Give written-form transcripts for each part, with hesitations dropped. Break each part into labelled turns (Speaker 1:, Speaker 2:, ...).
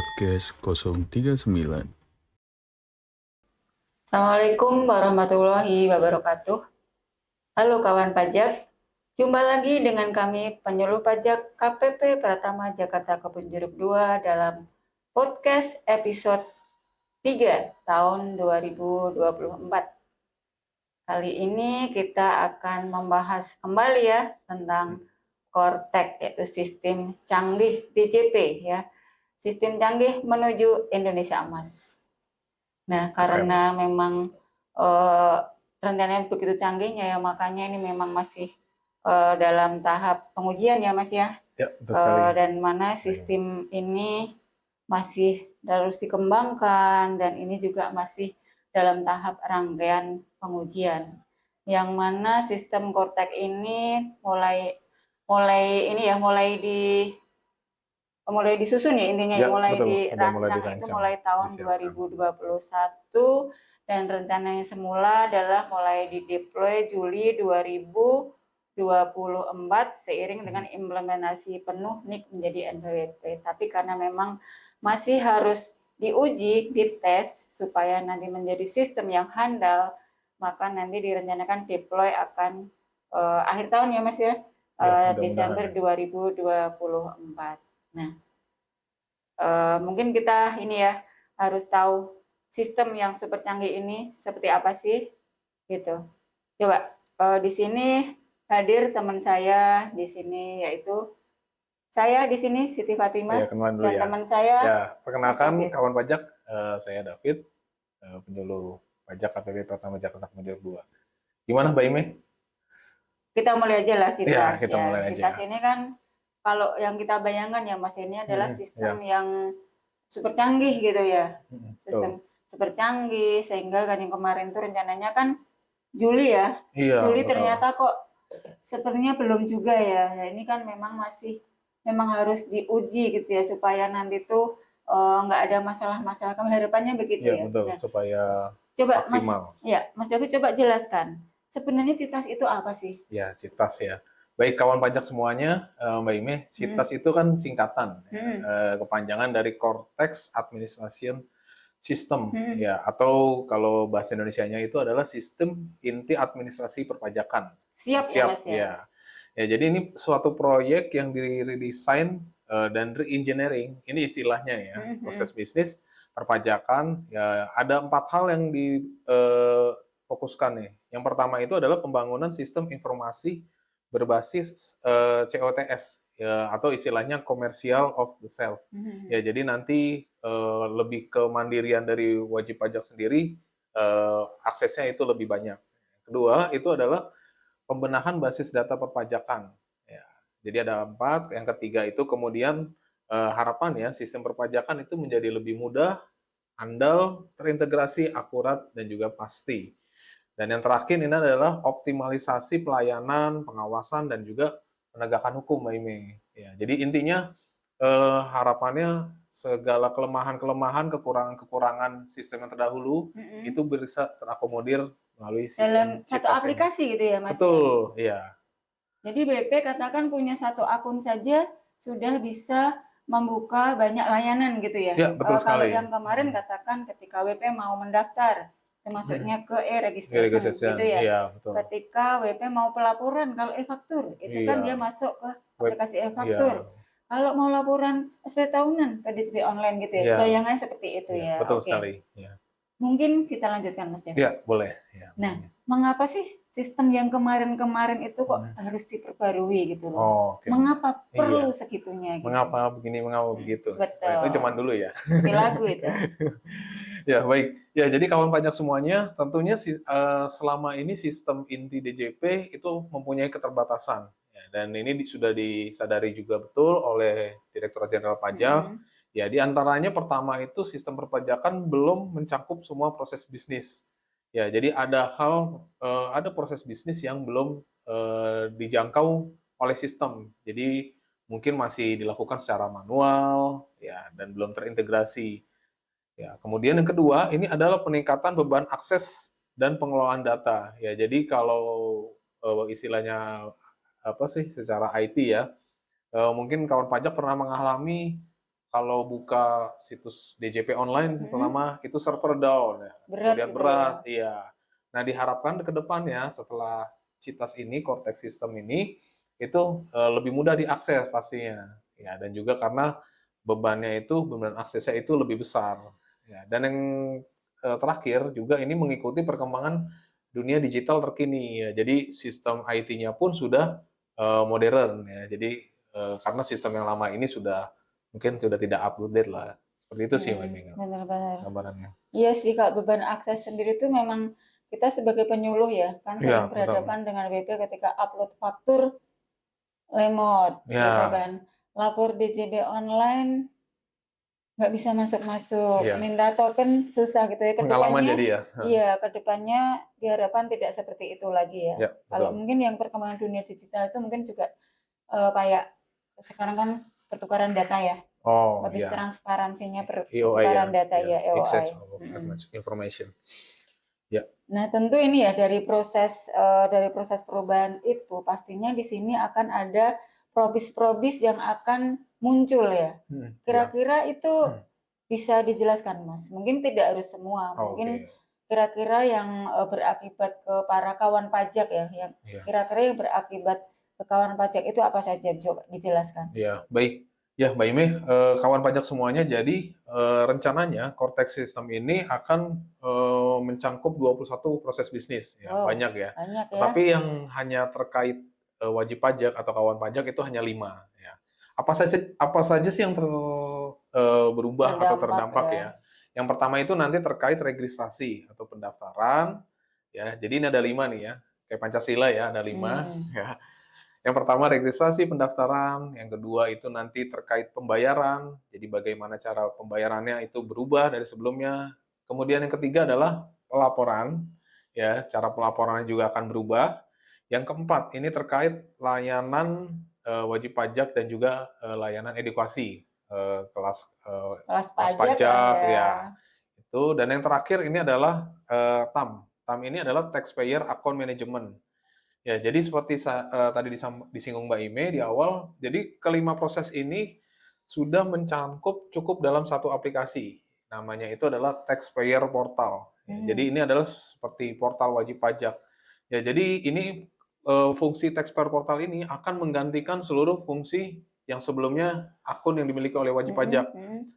Speaker 1: Podcast 039.
Speaker 2: Assalamualaikum warahmatullahi wabarakatuh. Halo kawan pajak, jumpa lagi dengan kami penyuluh pajak KPP Pratama Jakarta Kebun Jeruk 2 dalam podcast episode 3 tahun 2024. Kali ini kita akan membahas kembali ya tentang Kortek, yaitu sistem canggih DJP ya. Sistem canggih menuju Indonesia Emas. Nah, karena memang rencananya begitu canggihnya ya, makanya ini memang masih dalam tahap pengujian ya Mas ya.
Speaker 3: Ya, betul sekali.
Speaker 2: Dan mana sistem ini masih harus dikembangkan dan ini juga masih dalam tahap rangkaian pengujian. Yang mana sistem Kortek ini mulai disusun ya intinya
Speaker 3: Ya,
Speaker 2: mulai
Speaker 3: betul.
Speaker 2: dirancang itu mulai tahun 2021 dan rencananya semula adalah mulai dideploy Juli 2024 seiring dengan implementasi penuh NIK menjadi NPWP. Tapi karena memang masih harus diuji, dites supaya nanti menjadi sistem yang handal, maka nanti direncanakan deploy akan akhir tahun ya Mas ya, Desember 2024. Nah, mungkin kita ini ya harus tahu sistem yang super canggih ini seperti apa sih, gitu. Coba di sini hadir teman saya di sini yaitu saya di sini Siti Fatimah
Speaker 3: kenalan dulu
Speaker 2: dan
Speaker 3: ya.
Speaker 2: teman saya.
Speaker 3: Ya, perkenalkan
Speaker 2: Mas David.
Speaker 3: kawan pajak, saya David, penyuluh pajak KPP Pratama Jakarta Kebun Jeruk 2. Gimana Mbak Ime?
Speaker 2: Kita mulai aja lah Citas
Speaker 3: Ya, kita mulai aja.
Speaker 2: Citas ini kan kalau yang kita bayangkan ya Mas ini adalah sistem yang super canggih gitu ya. Sistem super canggih sehingga kan yang kemarin tuh rencananya kan Juli ya.
Speaker 3: Iya,
Speaker 2: Juli
Speaker 3: betul.
Speaker 2: ternyata kok sepertinya belum juga ya. Nah, ini kan memang harus diuji gitu ya supaya nanti tuh nggak ada masalah-masalah. Harapannya begitu
Speaker 3: Iya,
Speaker 2: ya.
Speaker 3: betul.
Speaker 2: Nah,
Speaker 3: Supaya
Speaker 2: coba
Speaker 3: maksimal.
Speaker 2: Mas David coba jelaskan. Sebenarnya Citas itu apa sih?
Speaker 3: Ya, CITAS ya. Baik kawan pajak semuanya, Mbak Ime, CITAS itu kan singkatan, kepanjangan dari Cortex Administration System, ya, atau kalau bahasa Indonesianya itu adalah Sistem Inti Administrasi Perpajakan.
Speaker 2: Siap ya Mas ya?
Speaker 3: Ya, jadi ini suatu proyek yang diredesain dan re-engineering, ini istilahnya ya, proses bisnis perpajakan. Ya, ada 4 hal yang difokuskan nih. Yang pertama itu adalah pembangunan sistem informasi berbasis COTS ya, atau istilahnya commercial of the self. Ya, jadi nanti lebih ke mandirian dari wajib pajak sendiri, aksesnya itu lebih banyak. Kedua itu adalah pembenahan basis data perpajakan. Ya, jadi ada 4. Yang ketiga itu kemudian harapan ya sistem perpajakan itu menjadi lebih mudah, handal, terintegrasi, akurat, dan juga pasti. Dan yang terakhir ini adalah optimalisasi pelayanan, pengawasan, dan juga penegakan hukum, Mbak Ime. Ya, jadi intinya harapannya segala kelemahan-kelemahan, kekurangan-kekurangan sistem yang terdahulu itu bisa terakomodir melalui
Speaker 2: dalam
Speaker 3: sistem
Speaker 2: satu
Speaker 3: CITAS
Speaker 2: aplikasi
Speaker 3: ini.
Speaker 2: gitu ya Mas?
Speaker 3: Betul, iya.
Speaker 2: Jadi BP katakan punya satu akun saja sudah bisa membuka banyak layanan gitu ya?
Speaker 3: Ya, betul
Speaker 2: Kalau
Speaker 3: sekali.
Speaker 2: yang kemarin katakan ketika WP mau mendaftar, termasuknya ke e-registration gitu ya.
Speaker 3: Iya, betul.
Speaker 2: Ketika WP mau pelaporan, kalau e-faktur, itu kan dia masuk ke aplikasi e-faktur. Kalau mau laporan SPT tahunan ke DJP online gitu ya, bayangannya seperti itu ya.
Speaker 3: Betul sekali. Ya.
Speaker 2: Mungkin kita lanjutkan Mas Dev.
Speaker 3: Ya, boleh. Ya,
Speaker 2: nah, mengapa sih sistem yang kemarin-kemarin itu kok harus diperbarui gitu loh? Mengapa perlu segitunya gitu?
Speaker 3: Mengapa begini, mengapa begitu?
Speaker 2: Betul.
Speaker 3: Itu zaman dulu ya.
Speaker 2: Di lagu itu.
Speaker 3: Ya, baik. Ya, jadi kawan pajak semuanya, tentunya selama ini sistem inti DJP itu mempunyai keterbatasan. Ya, dan ini sudah disadari juga betul oleh Direktorat Jenderal Pajak. Ya, di antaranya pertama itu sistem perpajakan belum mencakup semua proses bisnis. Ya, jadi ada proses bisnis yang belum dijangkau oleh sistem. Jadi mungkin masih dilakukan secara manual, ya, dan belum terintegrasi. Ya, kemudian yang kedua ini adalah peningkatan beban akses dan pengelolaan data. Ya, jadi kalau istilahnya apa sih secara IT ya, mungkin kawan pajak pernah mengalami kalau buka situs DJP online
Speaker 2: Mm-mm.
Speaker 3: pertama itu server down ya.
Speaker 2: Berat
Speaker 3: Kemudian
Speaker 2: itu
Speaker 3: berat, iya. Nah, diharapkan ke depannya setelah CITAS ini, Cortex System ini itu lebih mudah diakses pastinya. Ya, dan juga karena bebannya itu, beban aksesnya itu lebih besar. Ya, dan yang terakhir juga ini mengikuti perkembangan dunia digital terkini ya. Jadi sistem IT-nya pun sudah modern ya. Jadi karena sistem yang lama ini mungkin sudah tidak update lah. Seperti itu sih Mbak Mega
Speaker 2: benar-benar.
Speaker 3: gambarannya.
Speaker 2: Iya sih Kak, beban akses sendiri itu memang kita sebagai penyuluh ya, kan
Speaker 3: Iya,
Speaker 2: sering
Speaker 3: betul.
Speaker 2: berhadapan dengan WP ketika upload faktur lemot gitu
Speaker 3: Ya,
Speaker 2: kan. Lapor DJB online nggak bisa masuk-masuk,
Speaker 3: iya.
Speaker 2: minta token susah gitu ya.
Speaker 3: Pengalaman
Speaker 2: Kedepannya,
Speaker 3: jadi ya.
Speaker 2: iya, kedepannya diharapkan tidak seperti itu lagi ya.
Speaker 3: Ya,
Speaker 2: Kalau
Speaker 3: betul.
Speaker 2: mungkin yang perkembangan dunia digital itu mungkin juga kayak sekarang kan pertukaran data ya,
Speaker 3: Oh,
Speaker 2: lebih
Speaker 3: ya.
Speaker 2: transparansinya
Speaker 3: EOI ya.
Speaker 2: pertukaran data
Speaker 3: Ya,
Speaker 2: ya, EOI.
Speaker 3: exchange of information. Ya.
Speaker 2: Nah, tentu ini ya dari proses perubahan itu pastinya di sini akan ada probis-probis yang akan muncul ya.
Speaker 3: Ya.
Speaker 2: Kira-kira itu bisa dijelaskan, Mas? Mungkin tidak harus semua, mungkin
Speaker 3: Oke.
Speaker 2: kira-kira yang berakibat ke para kawan pajak ya, yang
Speaker 3: Ya.
Speaker 2: kira-kira yang berakibat ke kawan pajak itu apa saja? Coba dijelaskan.
Speaker 3: Ya, baik. Ya, Mbak Ime, kawan pajak semuanya, jadi rencananya Cortex System ini akan mencangkup 21 proses bisnis. Ya,
Speaker 2: Wow,
Speaker 3: banyak ya.
Speaker 2: banyak ya.
Speaker 3: Tetapi yang hanya terkait wajib pajak atau kawan pajak itu hanya 5. Ya. Apa saja sih yang berubah atau terdampak ya? Yang pertama itu nanti terkait registrasi atau pendaftaran. Ya, jadi ini ada 5 nih ya. Kayak Pancasila ya, ada 5. Ya. Yang pertama registrasi pendaftaran, yang kedua itu nanti terkait pembayaran, jadi bagaimana cara pembayarannya itu berubah dari sebelumnya. Kemudian yang ketiga adalah pelaporan, ya cara pelaporannya juga akan berubah. Yang keempat ini terkait layanan wajib pajak dan juga layanan edukasi
Speaker 2: Kelas
Speaker 3: kelas
Speaker 2: pajak
Speaker 3: pajak,
Speaker 2: ada.
Speaker 3: ya itu. Dan yang terakhir ini adalah TAM. TAM ini adalah Taxpayer Account Management. Ya, jadi seperti tadi disinggung Mbak Ime di awal, jadi kelima proses ini sudah mencangkup cukup dalam satu aplikasi. Namanya itu adalah Taxpayer Portal. Ya, jadi ini adalah seperti portal wajib pajak. Ya, jadi ini fungsi Taxpayer Portal ini akan menggantikan seluruh fungsi yang sebelumnya akun yang dimiliki oleh wajib pajak.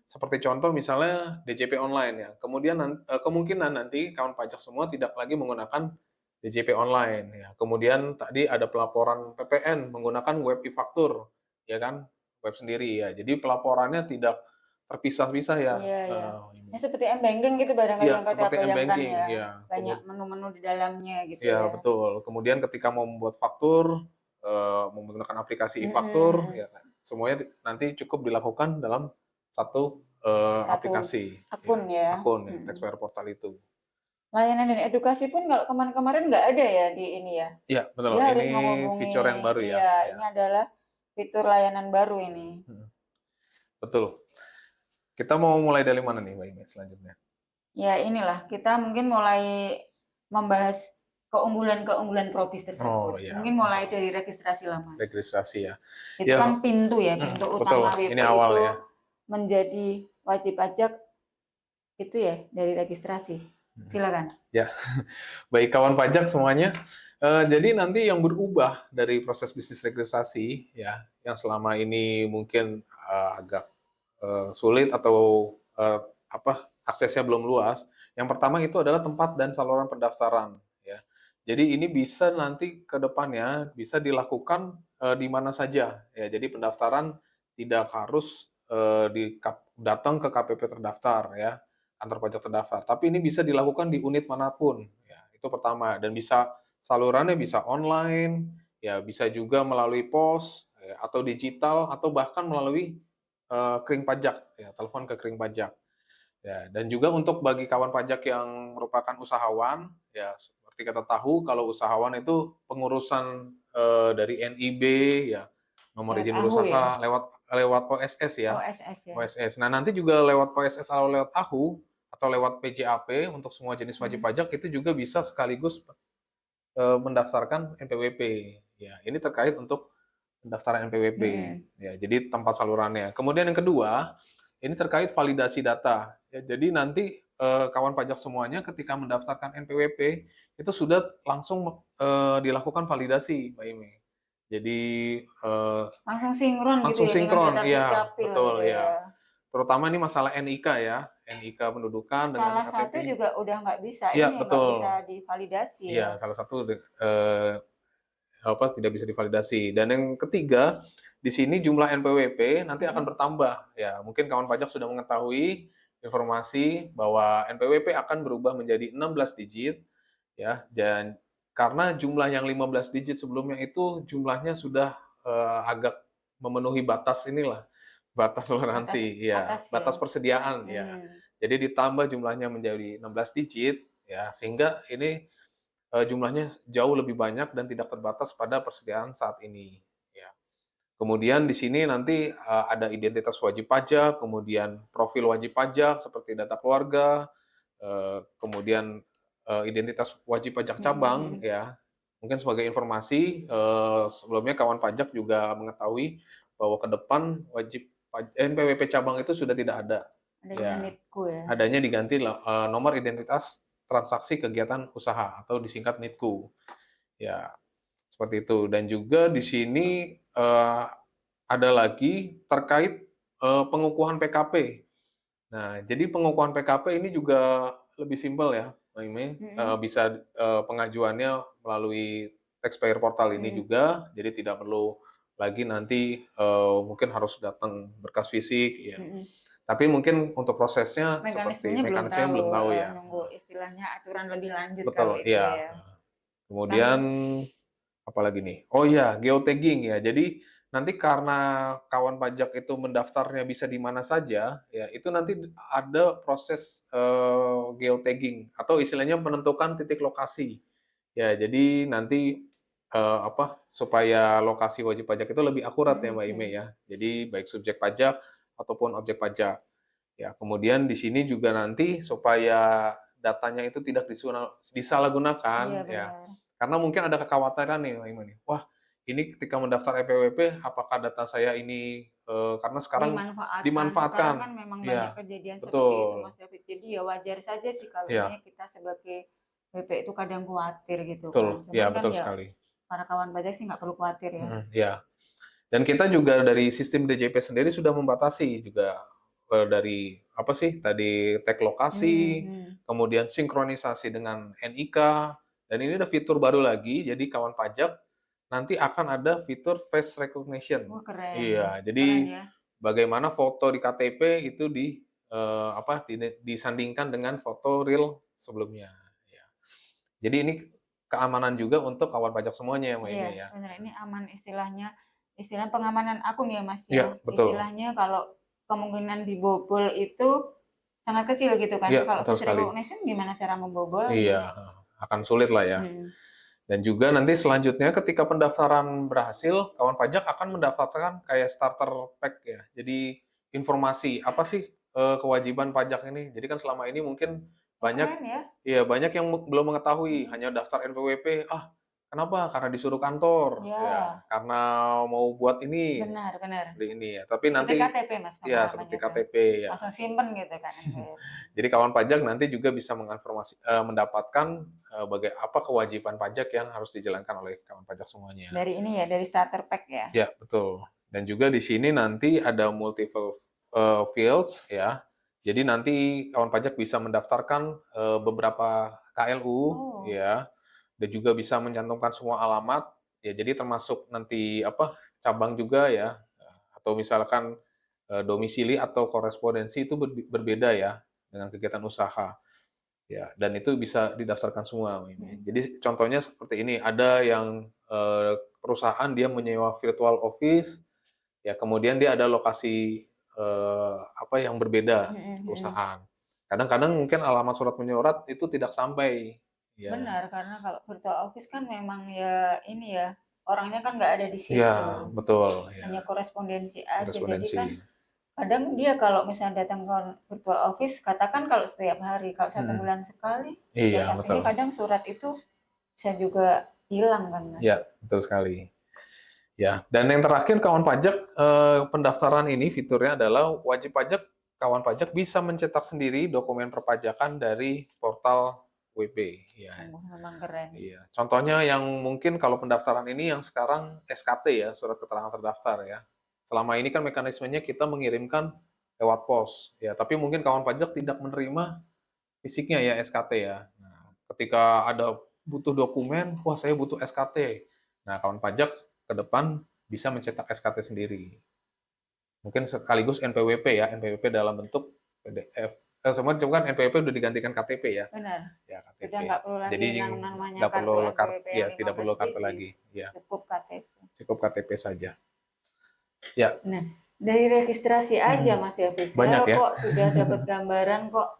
Speaker 3: Seperti contoh misalnya DJP online ya. Kemudian kemungkinan nanti kawan pajak semua tidak lagi menggunakan DJP online ya. Kemudian tadi ada pelaporan PPN menggunakan web e-faktur ya kan, web sendiri ya. Jadi pelaporannya tidak terpisah-pisah ya.
Speaker 2: Iya, iya. Ini seperti m-banking gitu barangkali
Speaker 3: Ya,
Speaker 2: yang kita
Speaker 3: seperti
Speaker 2: bayangkan
Speaker 3: m-banking
Speaker 2: ya.
Speaker 3: ya.
Speaker 2: Banyak menu-menu di dalamnya gitu
Speaker 3: Ya,
Speaker 2: ya.
Speaker 3: betul. Kemudian ketika mau membuat faktur menggunakan aplikasi e-faktur ya, semuanya nanti cukup dilakukan dalam satu aplikasi
Speaker 2: akun ya.
Speaker 3: Akun ya, Taxpayer Portal itu.
Speaker 2: Layanan dan edukasi pun kalau kemarin-kemarin nggak ada ya di ini ya.
Speaker 3: Iya, betul.
Speaker 2: Dia harus
Speaker 3: Ini
Speaker 2: menghubungi,
Speaker 3: fitur yang baru ya.
Speaker 2: iya, ini adalah fitur layanan baru ini.
Speaker 3: Betul. Kita mau mulai dari mana nih, Mbak Ine, selanjutnya?
Speaker 2: Ya inilah, kita mungkin mulai membahas keunggulan-keunggulan probis tersebut.
Speaker 3: Oh, iya.
Speaker 2: Mungkin mulai dari registrasi lah, Mas.
Speaker 3: Registrasi ya.
Speaker 2: Itu kan pintu ya, pintu utama
Speaker 3: betul.
Speaker 2: WP
Speaker 3: Ini awal
Speaker 2: itu
Speaker 3: ya.
Speaker 2: menjadi wajib pajak itu ya dari registrasi. Silakan.
Speaker 3: Ya, baik kawan pajak semuanya. Jadi nanti yang berubah dari proses bisnis registrasi ya, yang selama ini mungkin agak sulit atau aksesnya belum luas. Yang pertama itu adalah tempat dan saluran pendaftaran ya. Jadi ini bisa nanti ke depannya bisa dilakukan di mana saja ya. Jadi pendaftaran tidak harus datang ke KPP terdaftar ya, kantor pajak terdaftar. Tapi ini bisa dilakukan di unit manapun. Ya, itu pertama. Dan salurannya bisa online, ya bisa juga melalui pos ya, atau digital atau bahkan melalui kering pajak, ya telepon ke kering pajak. Ya, dan juga untuk bagi kawan pajak yang merupakan usahawan, ya seperti kita tahu kalau usahawan itu pengurusan dari NIB, ya nomor izin berusaha ya? lewat OSS ya.
Speaker 2: OSS ya.
Speaker 3: OSS. Nah, nanti juga lewat OSS atau lewat AHU atau lewat PJAP untuk semua jenis wajib pajak itu juga bisa sekaligus mendaftarkan NPWP. Ya, ini terkait untuk pendaftaran NPWP. Ya, jadi tempat salurannya. Kemudian yang kedua, ini terkait validasi data. Ya, jadi nanti kawan pajak semuanya ketika mendaftarkan NPWP itu sudah langsung dilakukan validasi, Mbak Ime. Jadi
Speaker 2: Langsung sinkron gitu
Speaker 3: langsung
Speaker 2: ya dengan
Speaker 3: sinkron,
Speaker 2: data
Speaker 3: iya
Speaker 2: Dukcapil
Speaker 3: betul
Speaker 2: gitu
Speaker 3: ya.
Speaker 2: ya.
Speaker 3: Terutama ini masalah NIK ya, NIK pendudukan dengan
Speaker 2: Salah
Speaker 3: KTP.
Speaker 2: satu juga udah nggak bisa
Speaker 3: Iya
Speaker 2: ini, nggak bisa
Speaker 3: betul.
Speaker 2: divalidasi ya.
Speaker 3: Iya, salah satu tidak bisa divalidasi. Dan yang ketiga, di sini jumlah NPWP nanti akan bertambah. Ya, mungkin kawan pajak sudah mengetahui informasi bahwa NPWP akan berubah menjadi 16 digit ya. Dan karena jumlah yang 15 digit sebelumnya itu jumlahnya sudah agak memenuhi batas inilah, batas
Speaker 2: Batas
Speaker 3: toleransi ya,
Speaker 2: atas ya.
Speaker 3: batas persediaan ya. Jadi ditambah jumlahnya menjadi 16 digit ya, sehingga ini jumlahnya jauh lebih banyak dan tidak terbatas pada persediaan saat ini. Ya. Kemudian di sini nanti ada identitas wajib pajak, kemudian profil wajib pajak seperti data keluarga, kemudian identitas wajib pajak cabang, ya. Mungkin sebagai informasi, sebelumnya kawan pajak juga mengetahui bahwa ke depan NPWP cabang itu sudah tidak ada.
Speaker 2: Adanya
Speaker 3: Ya,
Speaker 2: NITKU ya.
Speaker 3: adanya diganti nomor identitas transaksi kegiatan usaha atau disingkat NITKU. Ya, seperti itu. Dan juga di sini ada lagi terkait pengukuhan PKP. Nah, jadi pengukuhan PKP ini juga lebih simpel ya, Mbak Ime. Bisa pengajuannya melalui taxpayer portal ini juga, jadi tidak perlu lagi nanti mungkin harus datang berkas fisik, ya. Tapi mungkin untuk prosesnya seperti
Speaker 2: Mekanismenya
Speaker 3: belum tahu ya.
Speaker 2: nunggu istilahnya aturan lebih lanjut
Speaker 3: Betul,
Speaker 2: kalau itu
Speaker 3: iya.
Speaker 2: ya.
Speaker 3: Kemudian apalagi nih? Oh iya, geotagging ya. Jadi nanti karena kawan pajak itu mendaftarnya bisa di mana saja, ya itu nanti ada proses geotagging atau istilahnya penentukan titik lokasi. Ya, jadi nanti supaya lokasi wajib pajak itu lebih akurat ya Mbak Ime ya. Jadi baik subjek pajak ataupun objek pajak. Ya, kemudian di sini juga nanti supaya datanya itu tidak disalahgunakan
Speaker 2: Iya
Speaker 3: ya.
Speaker 2: benar.
Speaker 3: Karena mungkin ada kekhawatiran nih, Mbak Ima nih. Wah, ini ketika mendaftar EPWP, apakah data saya ini karena sekarang
Speaker 2: Sekarang
Speaker 3: dimanfaatkan?
Speaker 2: kan memang banyak
Speaker 3: Iya,
Speaker 2: kejadian seperti itu
Speaker 3: betul.
Speaker 2: Mas David. Jadi ya wajar saja sih kalau
Speaker 3: Iya,
Speaker 2: ini kita sebagai BP itu kadang khawatir gitu kan.
Speaker 3: betul. Iya,
Speaker 2: Cuman kan
Speaker 3: betul
Speaker 2: ya
Speaker 3: sekali.
Speaker 2: para kawan pajak sih nggak perlu khawatir ya.
Speaker 3: Iya. Dan kita juga dari sistem DJP sendiri sudah membatasi juga dari apa sih tadi tag lokasi, kemudian sinkronisasi dengan NIK, dan ini ada fitur baru lagi. Jadi kawan pajak nanti akan ada fitur face recognition.
Speaker 2: Wah keren.
Speaker 3: Iya,
Speaker 2: Keren
Speaker 3: jadi
Speaker 2: ya.
Speaker 3: bagaimana foto di KTP itu disandingkan dengan foto real sebelumnya. Ya. Jadi ini keamanan juga untuk kawan pajak semuanya ya, Mbak Ine ya.
Speaker 2: Benar, ini aman istilah pengamanan akun ya Mas
Speaker 3: Iya,
Speaker 2: ya.
Speaker 3: betul.
Speaker 2: Istilahnya kalau kemungkinan dibobol itu sangat kecil gitu kan.
Speaker 3: Iya,
Speaker 2: Kalau
Speaker 3: betul
Speaker 2: face
Speaker 3: sekali.
Speaker 2: recognition gimana cara membobolnya?
Speaker 3: Iya, akan sulit lah ya. Dan juga nanti selanjutnya ketika pendaftaran berhasil, kawan pajak akan mendaftarkan kayak starter pack ya. Jadi informasi apa sih kewajiban pajak ini. Jadi kan selama ini mungkin banyak
Speaker 2: Keren ya.
Speaker 3: Iya, banyak yang belum mengetahui, hanya daftar NPWP, kenapa? Karena disuruh kantor,
Speaker 2: Ya.
Speaker 3: ya, karena mau buat ini,
Speaker 2: Benar.
Speaker 3: beli ini ya. Tapi
Speaker 2: Seperti
Speaker 3: nanti,
Speaker 2: KTP Mas
Speaker 3: ya
Speaker 2: pemahamannya
Speaker 3: seperti
Speaker 2: tuh.
Speaker 3: KTP ya.
Speaker 2: Langsung simpen gitu kan.
Speaker 3: Jadi kawan pajak nanti juga bisa mendapatkan apa kewajiban pajak yang harus dijalankan oleh kawan pajak semuanya.
Speaker 2: Dari ini ya, dari starter pack ya.
Speaker 3: Ya, betul. Dan juga di sini nanti ada multiple fields ya. Jadi nanti kawan pajak bisa mendaftarkan beberapa KLU ya, dan juga bisa mencantumkan semua alamat ya. Jadi termasuk nanti cabang juga ya, atau misalkan domisili atau korespondensi itu berbeda ya dengan kegiatan usaha. Ya, dan itu bisa didaftarkan semua ini. Jadi contohnya seperti ini, ada yang perusahaan dia menyewa virtual office, ya kemudian dia ada lokasi yang berbeda perusahaan. Kadang-kadang mungkin alamat surat menyurat itu tidak sampai. Ya.
Speaker 2: Benar, karena kalau virtual office kan memang ya ini ya, orangnya kan nggak ada di situ.
Speaker 3: Ya, betul. Ya.
Speaker 2: Hanya korespondensi aja.
Speaker 3: Korespondensi.
Speaker 2: Jadi kan kadang dia kalau misalnya datang ke virtual office, katakan kalau setiap hari, kalau 1 bulan sekali,
Speaker 3: iya,
Speaker 2: ya pastinya
Speaker 3: betul.
Speaker 2: kadang surat itu bisa juga hilang kan Mas.
Speaker 3: Ya, betul sekali. Ya, dan yang terakhir kawan pajak pendaftaran ini fiturnya adalah wajib pajak kawan pajak bisa mencetak sendiri dokumen perpajakan dari portal WP. Ya,
Speaker 2: Sungguh memang keren.
Speaker 3: iya. Contohnya yang mungkin kalau pendaftaran ini yang sekarang SKT ya, surat keterangan terdaftar ya. Selama ini kan mekanismenya kita mengirimkan lewat pos ya, tapi mungkin kawan pajak tidak menerima fisiknya ya SKT ya. Nah, ketika ada butuh dokumen, wah saya butuh SKT. Nah, kawan pajak ke depan bisa mencetak SKT sendiri. Mungkin sekaligus NPWP ya, NPWP dalam bentuk PDF. Semua cuma kan NPWP udah digantikan KTP ya.
Speaker 2: Benar.
Speaker 3: Ya, KTP.
Speaker 2: Sudah nggak perlu lagi
Speaker 3: Jadi
Speaker 2: yang namanya
Speaker 3: nggak perlu
Speaker 2: kartu
Speaker 3: kartu,
Speaker 2: NPWP
Speaker 3: ya
Speaker 2: yang
Speaker 3: tidak perlu
Speaker 2: 15
Speaker 3: kartu
Speaker 2: digit.
Speaker 3: lagi. Ya,
Speaker 2: Cukup KTP.
Speaker 3: cukup KTP saja. Ya,
Speaker 2: Nah, dari registrasi aja Mas David,
Speaker 3: banyak
Speaker 2: saya
Speaker 3: ya.
Speaker 2: kok sudah dapat gambaran kok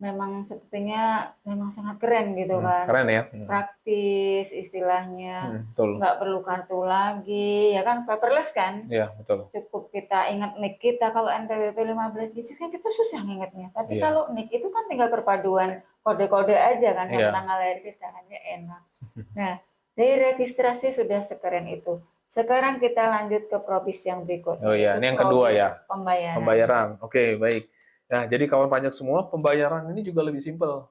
Speaker 2: memang sepertinya memang sangat keren gitu kan.
Speaker 3: Keren ya.
Speaker 2: Praktis istilahnya,
Speaker 3: Betul.
Speaker 2: nggak perlu kartu lagi, ya kan paperless kan.
Speaker 3: Ya, betul.
Speaker 2: Cukup kita ingat NIK kita, kalau NPWP 15 digit kan kita susah ngingetnya. Tapi
Speaker 3: Iya.
Speaker 2: kalau NIK itu kan tinggal perpaduan kode-kode aja kan sama
Speaker 3: Iya.
Speaker 2: tanggal lahir kita kan, ya enak. Nah, dari registrasi sudah sekeren itu. Sekarang kita lanjut ke probis yang berikutnya.
Speaker 3: Oh iya,
Speaker 2: yaitu
Speaker 3: ini yang kedua
Speaker 2: probis
Speaker 3: ya.
Speaker 2: Pembayaran.
Speaker 3: Pembayaran. Oke, baik. Nah, jadi kawan pajak semua, pembayaran ini juga lebih simpel,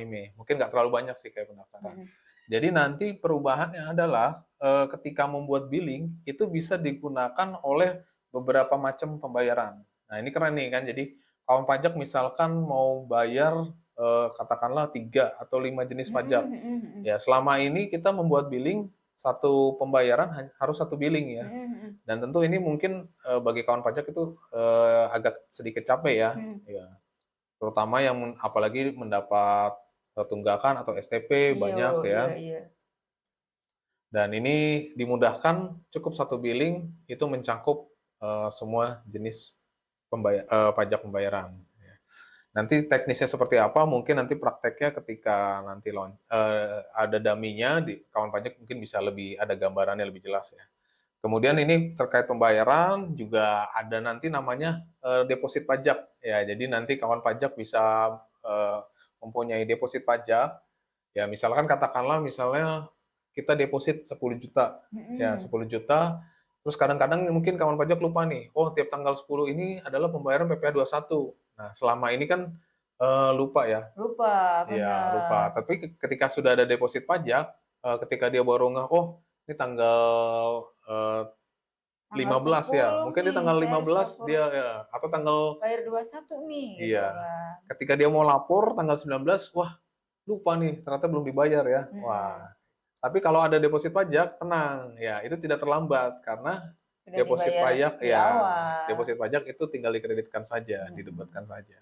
Speaker 3: ini. Mungkin nggak terlalu banyak sih kayak pendaftaran. Jadi nanti perubahannya adalah ketika membuat billing itu bisa digunakan oleh beberapa macam pembayaran. Nah, ini keren nih kan. Jadi kawan pajak misalkan mau bayar katakanlah 3 atau 5 jenis pajak. Ya, selama ini kita membuat billing satu pembayaran harus satu billing ya. Dan tentu ini mungkin bagi kawan pajak itu agak sedikit capek ya. Ya. Terutama yang apalagi mendapat tunggakan atau STP banyak ya.
Speaker 2: Iya.
Speaker 3: Dan ini dimudahkan, cukup satu billing itu mencakup semua jenis pajak pembayaran. Nanti teknisnya seperti apa, mungkin nanti prakteknya ketika nanti ada daminya, kawan pajak mungkin bisa lebih ada gambarannya lebih jelas ya. Kemudian ini terkait pembayaran juga ada nanti namanya deposit pajak ya. Jadi nanti kawan pajak bisa mempunyai deposit pajak. Ya misalkan katakanlah misalnya kita deposit 10 juta. Ya 10 juta. Terus kadang-kadang mungkin kawan pajak lupa nih. Oh, tiap tanggal 10 ini adalah pembayaran PPh 21. Nah, selama ini kan lupa ya.
Speaker 2: Lupa, benar.
Speaker 3: Ya, lupa. Tapi ketika sudah ada deposit pajak, ketika dia baru ngeh, oh, ini tanggal 15 ya. Mungkin di tanggal 15 dia ya, atau tanggal
Speaker 2: bayar 21 nih.
Speaker 3: Iya.
Speaker 2: Gitu kan.
Speaker 3: Ketika dia mau lapor tanggal 19, wah, lupa nih, ternyata belum dibayar ya. Wah. Tapi kalau ada deposit pajak, tenang, ya, itu tidak terlambat karena
Speaker 2: Sudah
Speaker 3: deposit
Speaker 2: dibayar
Speaker 3: pajak
Speaker 2: di
Speaker 3: ya,
Speaker 2: awal.
Speaker 3: deposit pajak itu tinggal dikreditkan saja, didebatkan saja.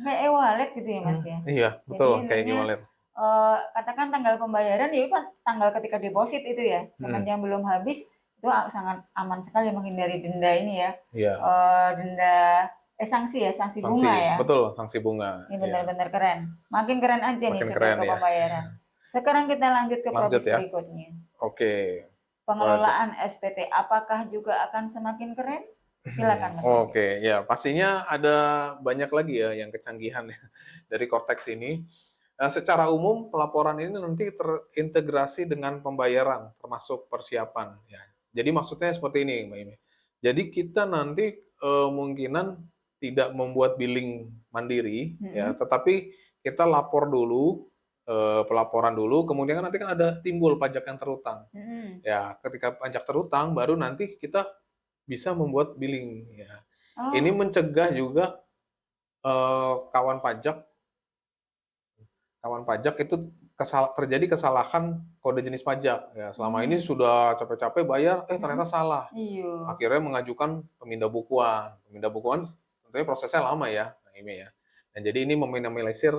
Speaker 2: Kayak e-wallet gitu ya Mas ya.
Speaker 3: Iya, betul,
Speaker 2: Jadi
Speaker 3: kayak
Speaker 2: intinya,
Speaker 3: e-wallet.
Speaker 2: katakan tanggal pembayaran ya tanggal ketika deposit itu ya. Sepanjang belum habis itu sangat aman sekali menghindari denda ini ya.
Speaker 3: Iya.
Speaker 2: Sanksi bunga ya.
Speaker 3: Betul, sanksi bunga.
Speaker 2: Ini benar-benar keren. Makin keren aja nih
Speaker 3: Makin
Speaker 2: sudah
Speaker 3: keren
Speaker 2: ke
Speaker 3: ya.
Speaker 2: pembayaran. Sekarang kita lanjut ke probis
Speaker 3: ya.
Speaker 2: berikutnya.
Speaker 3: Oke.
Speaker 2: Pengelolaan SPT apakah juga akan semakin keren? Silakan Mas.
Speaker 3: Oke, ya pastinya ada banyak lagi ya yang kecanggihan ya dari Cortex ini. Secara umum pelaporan ini nanti terintegrasi dengan pembayaran termasuk persiapan ya. Jadi maksudnya seperti ini, Mbak Imi. Jadi kita nanti kemungkinan tidak membuat billing mandiri ya, tetapi kita lapor dulu, pelaporan dulu, kemudian nanti kan ada timbul pajak yang terutang. Ya, ketika pajak terutang baru nanti kita bisa membuat billing ya. Ini mencegah juga kawan pajak itu terjadi kesalahan kode jenis pajak ya. Selama ini sudah capek-capek bayar ternyata salah.
Speaker 2: Iya.
Speaker 3: Akhirnya mengajukan pemindah bukuan. Pemindah bukuan tentunya prosesnya lama ya, nah, ini ya. Dan jadi ini meminimalisir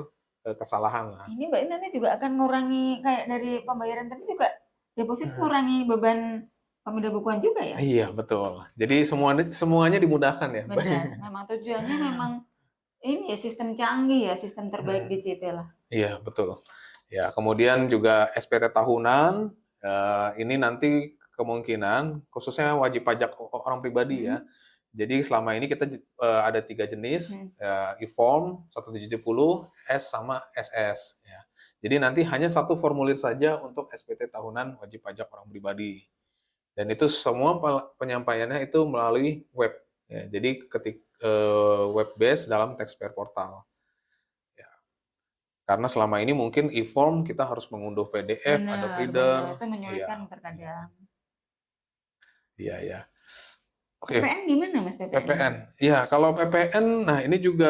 Speaker 3: kesalahan lah.
Speaker 2: Ini Mbak nanti juga akan ngurangi kayak dari pembayaran tadi juga deposit ngurangi beban pemindah bukuan juga ya?
Speaker 3: Iya, betul. Jadi semuanya dimudahkan ya.
Speaker 2: Benar. Memang tujuannya memang ini ya sistem canggih ya, sistem terbaik DJP lah.
Speaker 3: Iya, betul. Ya, kemudian juga SPT tahunan ini nanti kemungkinan khususnya wajib pajak orang pribadi ya. Jadi selama ini kita ada 3 jenis, e-form 170, S sama SS ya. Jadi nanti hanya satu formulir saja untuk SPT tahunan wajib pajak orang pribadi. Dan itu semua penyampaiannya itu melalui web Ya, jadi web based dalam taxpayer portal. Ya, karena selama ini mungkin e-form kita harus mengunduh PDF, Adobe
Speaker 2: Bener,
Speaker 3: Reader.
Speaker 2: itu menyulitkan
Speaker 3: Iya,
Speaker 2: terkadang.
Speaker 3: iya, iya. Oke,
Speaker 2: PPN gimana Mas PPN
Speaker 3: PPN.
Speaker 2: Mas?
Speaker 3: Ya, kalau PPN, nah ini juga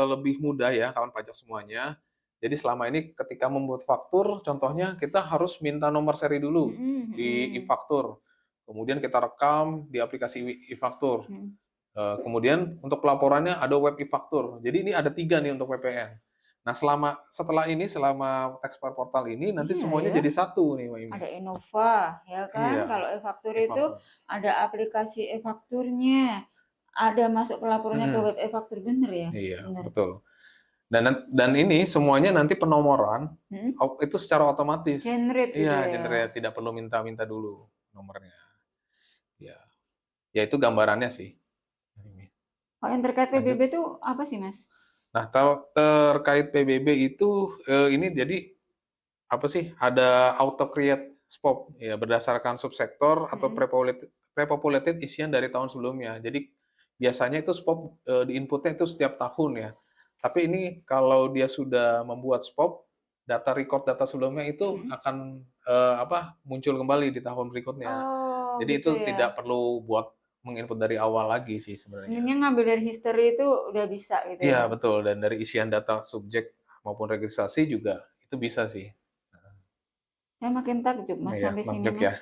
Speaker 3: lebih mudah ya kawan pajak semuanya. Jadi selama ini ketika membuat faktur, contohnya kita harus minta nomor seri dulu
Speaker 2: Mhm,
Speaker 3: di
Speaker 2: mhm,
Speaker 3: e-faktur. Kemudian kita rekam di aplikasi e-faktur.
Speaker 2: mhm.
Speaker 3: Kemudian untuk pelaporannya ada web e-faktur. Jadi ini ada 3 nih untuk PPN. Nah, selama taxpayer portal ini nanti
Speaker 2: Iya
Speaker 3: semuanya
Speaker 2: ya,
Speaker 3: jadi satu nih, Mbak Imi.
Speaker 2: ada Innova ya kan.
Speaker 3: Iya,
Speaker 2: Kalau e-faktur itu
Speaker 3: e-faktur.
Speaker 2: ada aplikasi e-fakturnya, ada masuk pelaporannya ke
Speaker 3: Mhm,
Speaker 2: web e-faktur, bener ya?
Speaker 3: iya,
Speaker 2: Bener.
Speaker 3: betul. Dan ini semuanya nanti penomoran
Speaker 2: Mhm.
Speaker 3: itu secara otomatis.
Speaker 2: Generate gitu
Speaker 3: Iya,
Speaker 2: ya.
Speaker 3: generate, tidak perlu minta-minta dulu nomornya. Ya, ya itu gambarannya sih.
Speaker 2: Kalau yang terkait PBB
Speaker 3: Lanjut.
Speaker 2: tuh apa sih Mas?
Speaker 3: Nah, kalau terkait PBB itu ini jadi apa sih? Ada auto create SPOP ya berdasarkan subsektor atau
Speaker 2: Mhm.
Speaker 3: prepopulated isian dari tahun sebelumnya. Jadi biasanya itu SPOP di inputnya itu setiap tahun ya. Tapi ini kalau dia sudah membuat SPOP, data sebelumnya itu
Speaker 2: Mhm.
Speaker 3: akan muncul kembali di tahun berikutnya.
Speaker 2: Oh
Speaker 3: Jadi
Speaker 2: gitu
Speaker 3: itu
Speaker 2: ya.
Speaker 3: tidak perlu buat menginput dari awal lagi sih sebenarnya.
Speaker 2: Intinya ngambil dari history itu udah bisa gitu
Speaker 3: Iya
Speaker 2: ya.
Speaker 3: betul, dan dari isian data subjek maupun registrasi juga itu bisa sih.
Speaker 2: Saya makin takjub
Speaker 3: Nah,
Speaker 2: Mas
Speaker 3: ya,
Speaker 2: sampai
Speaker 3: Bang
Speaker 2: sini
Speaker 3: Jok ya.
Speaker 2: Mas.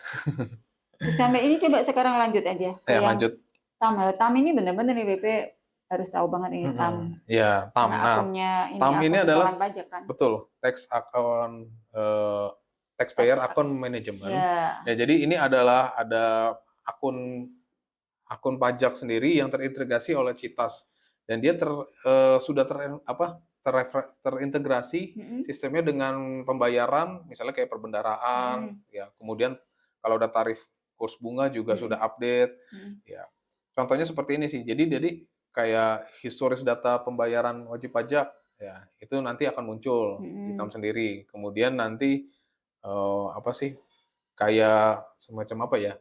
Speaker 2: Terus sampai ini coba sekarang lanjut aja ke
Speaker 3: Ya
Speaker 2: yang
Speaker 3: lanjut.
Speaker 2: TAM. Ya. TAM ini bener-bener nih BP harus tahu banget ini TAM.
Speaker 3: Ya, TAM.
Speaker 2: Karena
Speaker 3: Nah,
Speaker 2: akunnya ini
Speaker 3: TAM ini
Speaker 2: akun kawan
Speaker 3: adalah
Speaker 2: pajak kan.
Speaker 3: betul taxpayer
Speaker 2: Tax
Speaker 3: account management.
Speaker 2: ya.
Speaker 3: Ya, jadi ini ada akun akun pajak sendiri yang terintegrasi oleh Citas dan dia sudah terintegrasi
Speaker 2: Mm-mm.
Speaker 3: sistemnya dengan pembayaran misalnya kayak perbendaharaan
Speaker 2: Mm-mm.
Speaker 3: ya kemudian kalau ada tarif kurs bunga juga sudah
Speaker 2: Mm-mm.
Speaker 3: update
Speaker 2: Mm-mm.
Speaker 3: ya contohnya seperti ini sih jadi kayak historis data pembayaran wajib pajak ya itu nanti akan muncul di TAM
Speaker 2: Mm-mm.
Speaker 3: sendiri kemudian nanti apa sih kayak semacam apa ya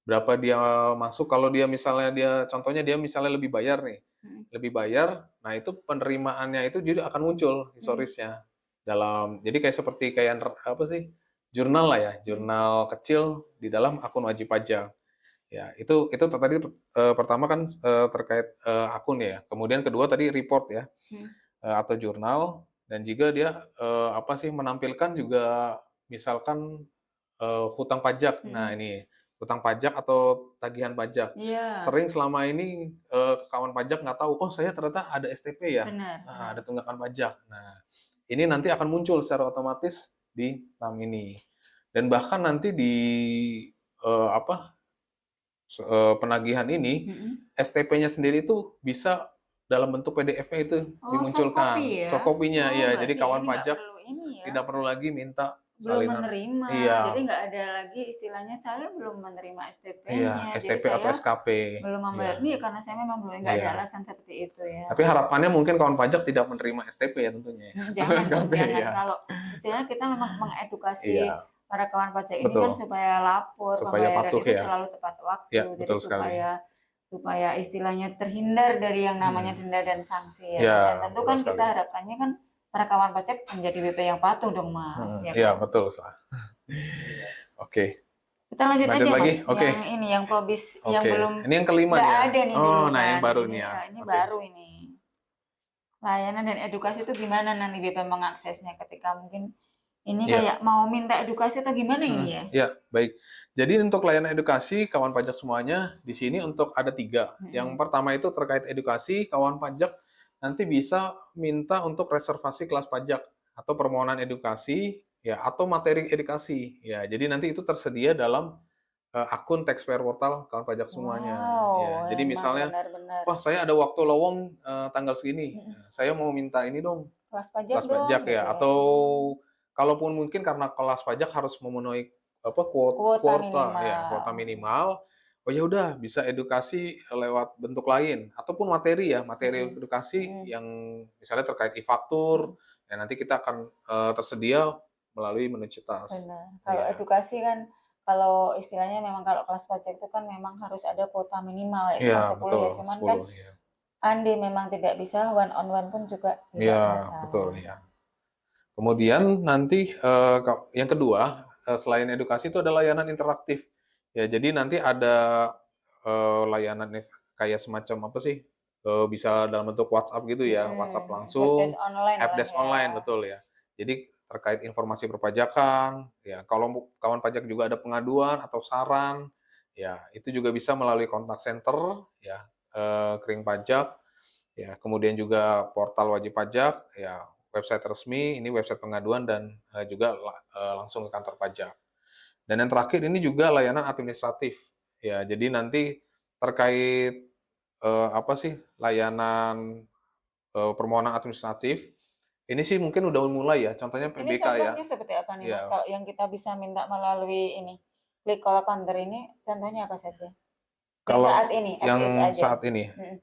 Speaker 3: berapa dia masuk kalau dia misalnya contohnya dia misalnya lebih bayar nih,
Speaker 2: Mm-mm.
Speaker 3: lebih bayar, nah itu penerimaannya itu jadi akan muncul
Speaker 2: Mm-mm.
Speaker 3: historisnya jadi kayak seperti kayak apa sih jurnal lah ya,
Speaker 2: Mm-mm.
Speaker 3: jurnal kecil di dalam akun wajib pajak. Ya itu tadi pertama kan terkait akun ya, kemudian kedua tadi report ya
Speaker 2: Mm-mm.
Speaker 3: atau jurnal dan juga dia apa sih menampilkan juga misalkan hutang pajak. Nah,
Speaker 2: Mm-mm.
Speaker 3: ini hutang pajak atau tagihan pajak.
Speaker 2: Iya,
Speaker 3: Sering selama ini kawan pajak nggak tahu, oh saya ternyata ada STP ya,
Speaker 2: benar,
Speaker 3: nah, ada
Speaker 2: benar.
Speaker 3: tunggakan pajak. Nah, ini nanti akan muncul secara otomatis di TAM ini. Dan bahkan nanti di apa penagihan ini
Speaker 2: Mm-mm.
Speaker 3: STP-nya sendiri itu bisa dalam bentuk PDF-nya itu
Speaker 2: Oh, soft
Speaker 3: dimunculkan.
Speaker 2: copy
Speaker 3: Soft
Speaker 2: ya?
Speaker 3: copy-nya
Speaker 2: Oh,
Speaker 3: ya. Jadi
Speaker 2: berarti
Speaker 3: kawan
Speaker 2: ini nggak
Speaker 3: pajak
Speaker 2: perlu ini ya,
Speaker 3: tidak perlu lagi minta
Speaker 2: belum
Speaker 3: salinan.
Speaker 2: menerima. Jadi
Speaker 3: Iya,
Speaker 2: nggak ada lagi istilahnya saya belum menerima
Speaker 3: iya,
Speaker 2: STP-nya. Jadi
Speaker 3: STP atau
Speaker 2: saya
Speaker 3: SKP.
Speaker 2: belum
Speaker 3: Iya,
Speaker 2: membayar ini karena saya memang belum nggak ada
Speaker 3: iya.
Speaker 2: alasan seperti itu ya.
Speaker 3: Tapi harapannya mungkin kawan pajak tidak menerima STP ya tentunya ya. Atau
Speaker 2: Jangan dong,
Speaker 3: SKP
Speaker 2: jangan.
Speaker 3: ya.
Speaker 2: Kalau istilahnya kita memang mengedukasi
Speaker 3: Iya,
Speaker 2: para kawan pajak ini kan
Speaker 3: betul.
Speaker 2: supaya lapor
Speaker 3: Supaya
Speaker 2: pembayaran
Speaker 3: patuh
Speaker 2: itu
Speaker 3: ya.
Speaker 2: selalu tepat waktu.
Speaker 3: Ya,
Speaker 2: Jadi
Speaker 3: betul sekali.
Speaker 2: supaya supaya istilahnya terhindar dari yang namanya
Speaker 3: Mm.
Speaker 2: denda dan sanksi ya kan. Dan
Speaker 3: Ya,
Speaker 2: tentu
Speaker 3: betul
Speaker 2: kan kita
Speaker 3: sekali.
Speaker 2: harapannya kan para kawan pajak menjadi BP yang patuh dong Mas, ya
Speaker 3: Ya,
Speaker 2: kan.
Speaker 3: betul. Oke,
Speaker 2: Kita lanjut
Speaker 3: lanjut
Speaker 2: aja
Speaker 3: lagi.
Speaker 2: Mas,
Speaker 3: Oke,
Speaker 2: yang ini yang probis yang
Speaker 3: oke.
Speaker 2: belum
Speaker 3: Ini yang kelima
Speaker 2: nggak
Speaker 3: nih ya.
Speaker 2: ada nih
Speaker 3: Oh,
Speaker 2: dulu
Speaker 3: nah yang
Speaker 2: kan.
Speaker 3: baru
Speaker 2: Ini
Speaker 3: nih ya.
Speaker 2: ini
Speaker 3: Oke.
Speaker 2: baru ini. Layanan dan edukasi itu gimana nanti BP mengaksesnya ketika mungkin ini
Speaker 3: Iya.
Speaker 2: kayak mau minta edukasi atau gimana ini ya?
Speaker 3: Ya, baik. Jadi untuk layanan edukasi kawan pajak semuanya di sini untuk ada 3. Yang
Speaker 2: Mm-mm.
Speaker 3: pertama itu terkait edukasi, kawan pajak nanti bisa minta untuk reservasi kelas pajak atau permohonan edukasi ya atau materi edukasi. Ya, jadi nanti itu tersedia dalam akun taxpayer portal kawan pajak semuanya. Ya,
Speaker 2: Wow,
Speaker 3: jadi
Speaker 2: emang
Speaker 3: misalnya,
Speaker 2: benar-benar.
Speaker 3: wah saya ada waktu lowong tanggal segini.
Speaker 2: Mm-mm.
Speaker 3: Nah, saya mau minta ini dong
Speaker 2: Kelas pajak
Speaker 3: kelas
Speaker 2: dong
Speaker 3: pajak
Speaker 2: gitu
Speaker 3: ya
Speaker 2: ya.
Speaker 3: atau kalaupun mungkin karena kelas pajak harus memenuhi apa
Speaker 2: Kuota
Speaker 3: kuota ya
Speaker 2: minimal.
Speaker 3: kuota minimal oh ya udah bisa edukasi lewat bentuk lain ataupun materi
Speaker 2: Mm-mm.
Speaker 3: edukasi
Speaker 2: Mm-mm.
Speaker 3: yang misalnya terkait e-faktur
Speaker 2: Mm-mm.
Speaker 3: ya nanti kita akan tersedia melalui menu cetas
Speaker 2: Benar. Kalau
Speaker 3: ya
Speaker 2: edukasi kan kalau istilahnya memang kalau kelas pajak itu kan memang harus ada kuota minimal, itu kan
Speaker 3: Iya,
Speaker 2: 10 ya.
Speaker 3: betul,
Speaker 2: Cuman kan
Speaker 3: 10 ya.
Speaker 2: andai memang tidak bisa one on one pun juga tidak
Speaker 3: Iya, betul
Speaker 2: masalah.
Speaker 3: ya. Kemudian nanti yang kedua, selain edukasi itu ada layanan interaktif. Ya, jadi nanti ada layanan kayak semacam apa sih? Bisa dalam bentuk WhatsApp gitu ya, WhatsApp
Speaker 2: Helpdesk
Speaker 3: langsung,
Speaker 2: online lah
Speaker 3: helpdesk
Speaker 2: ya.
Speaker 3: online betul ya. Jadi terkait informasi perpajakan, ya kalau kawan pajak juga ada pengaduan atau saran, ya itu juga bisa melalui kontak center ya, Kering Pajak. Ya, kemudian juga portal wajib pajak, ya website resmi, ini website pengaduan dan juga langsung ke kantor pajak. Dan yang terakhir ini juga layanan administratif. Ya, jadi nanti terkait apa sih layanan permohonan administratif, ini sih mungkin udah mulai ya, contohnya
Speaker 2: Ini
Speaker 3: PBK ya.
Speaker 2: contohnya seperti apa nih Mas?
Speaker 3: Ya,
Speaker 2: Kalau yang kita bisa minta melalui ini, klik call counter ini contohnya apa saja? Yang
Speaker 3: kalau
Speaker 2: saat ini, as
Speaker 3: yang
Speaker 2: is aja.
Speaker 3: saat ini,
Speaker 2: Mm-mm.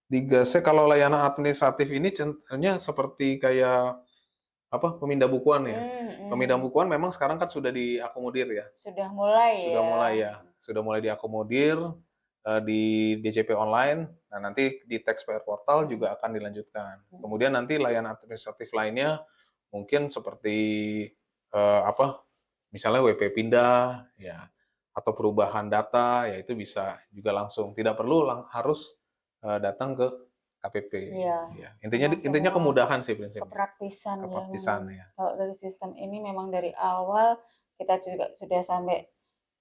Speaker 3: di GASE kalau layanan administratif ini contohnya seperti kayak apa pemindah bukuan ya. Pemindah bukuan memang sekarang kan sudah diakomodir ya.
Speaker 2: Sudah mulai
Speaker 3: Sudah
Speaker 2: ya.
Speaker 3: mulai ya. Sudah mulai diakomodir di DJP online. Nah, nanti di taxpayer portal juga akan dilanjutkan. Kemudian nanti layanan administratif lainnya mungkin seperti apa? Misalnya WP pindah ya atau perubahan data ya itu bisa juga langsung. Tidak perlu harus datang ke KPP.
Speaker 2: Iya.
Speaker 3: Ya.
Speaker 2: Memang
Speaker 3: Intinya
Speaker 2: semua
Speaker 3: kemudahan sih prinsipnya.
Speaker 2: kepraktisan ya.
Speaker 3: Kepraktisan
Speaker 2: Memang.
Speaker 3: ya.
Speaker 2: Kalau dari sistem ini memang dari awal kita juga sudah sampai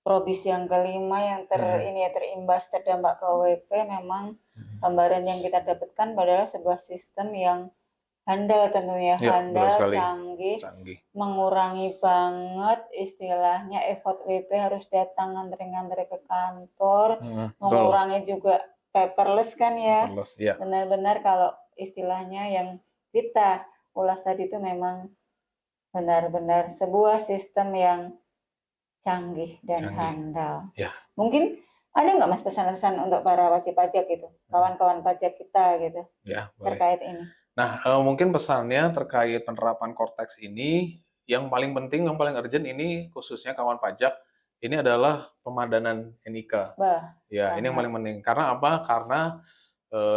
Speaker 2: probis yang kelima yang ini ya terimbas terdampak ke WP, memang gambaran yang kita dapatkan adalah sebuah sistem yang handal tentunya,
Speaker 3: Ya,
Speaker 2: handal,
Speaker 3: betul sekali.
Speaker 2: canggih, mengurangi banget istilahnya effort WP harus datang ngantri-ngantri ke kantor, mengurangi juga paperless kan ya.
Speaker 3: Paperless, ya.
Speaker 2: Benar-benar kalau istilahnya yang kita ulas tadi itu memang benar-benar sebuah sistem yang canggih dan handal.
Speaker 3: Ya.
Speaker 2: Mungkin ada nggak Mas pesan-pesan untuk para wajib pajak gitu, kawan-kawan pajak kita gitu,
Speaker 3: Ya, boleh.
Speaker 2: terkait ini?
Speaker 3: Nah, mungkin pesannya terkait penerapan Cortex ini, yang paling penting, yang paling urgent ini khususnya kawan pajak, ini adalah pemadanan NIK. Ya, ini yang paling penting. Karena apa? Karena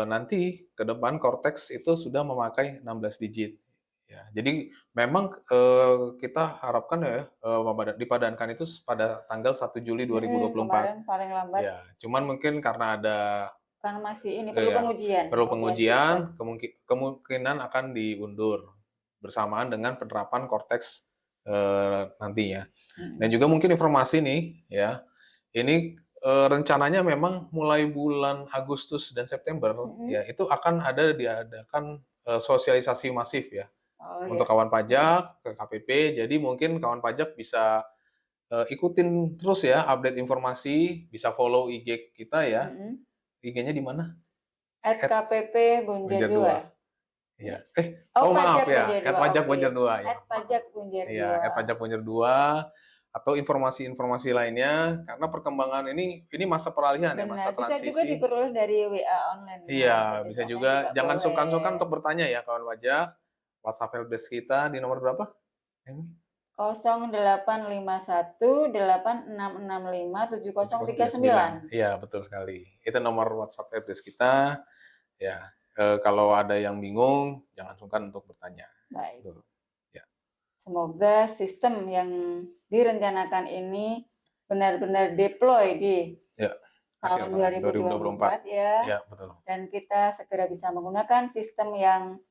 Speaker 3: nanti ke depan Cortex itu sudah memakai 16 digit. Ya, jadi memang kita harapkan ya dipadankan itu pada tanggal 1 Juli 2024.
Speaker 2: Kemarin paling lambat.
Speaker 3: Ya, cuman mungkin karena ada
Speaker 2: kan masih ini perlu pengujian.
Speaker 3: Perlu pengujian, kemungkinan akan diundur bersamaan dengan penerapan Cortex nantinya. Dan juga mungkin informasi nih ya, ini rencananya memang mulai bulan Agustus dan September ya itu akan diadakan sosialisasi masif ya. Untuk kawan pajak ke KPP, jadi mungkin kawan pajak bisa ikutin terus ya update informasi, bisa follow IG kita ya. IG-nya di mana?
Speaker 2: @KPP Bonjer 2.
Speaker 3: Iya.
Speaker 2: Maaf
Speaker 3: ya, @pajak Bonjer 2 ya.
Speaker 2: @pajak Bonjer 2.
Speaker 3: Iya, @pajak Bonjer 2 atau informasi-informasi lainnya karena perkembangan ini masa peralihan ya, masa transisi.
Speaker 2: Bisa juga diperoleh dari WA online.
Speaker 3: Iya, bisa juga. Jangan sungkan-sungkan untuk bertanya ya kawan pajak. WhatsApp helpdesk kita di nomor berapa?
Speaker 2: 085186657039.
Speaker 3: Iya, betul sekali. Itu nomor WhatsApp helpdesk kita. Ya, kalau ada yang bingung, jangan sungkan untuk bertanya.
Speaker 2: Baik.
Speaker 3: Betul. Ya.
Speaker 2: Semoga sistem yang direncanakan ini benar-benar deploy di tahun 2024 ya.
Speaker 3: Ya, betul.
Speaker 2: Dan kita segera bisa menggunakan sistem yang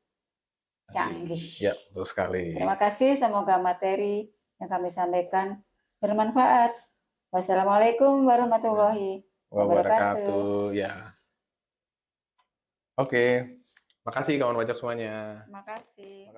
Speaker 2: canggih.
Speaker 3: Ya, betul sekali.
Speaker 2: Terima kasih, semoga materi yang kami sampaikan bermanfaat. Wassalamualaikum warahmatullahi wabarakatuh.
Speaker 3: Ya. Oke. Makasih kawan pajak semuanya.
Speaker 2: Terima kasih.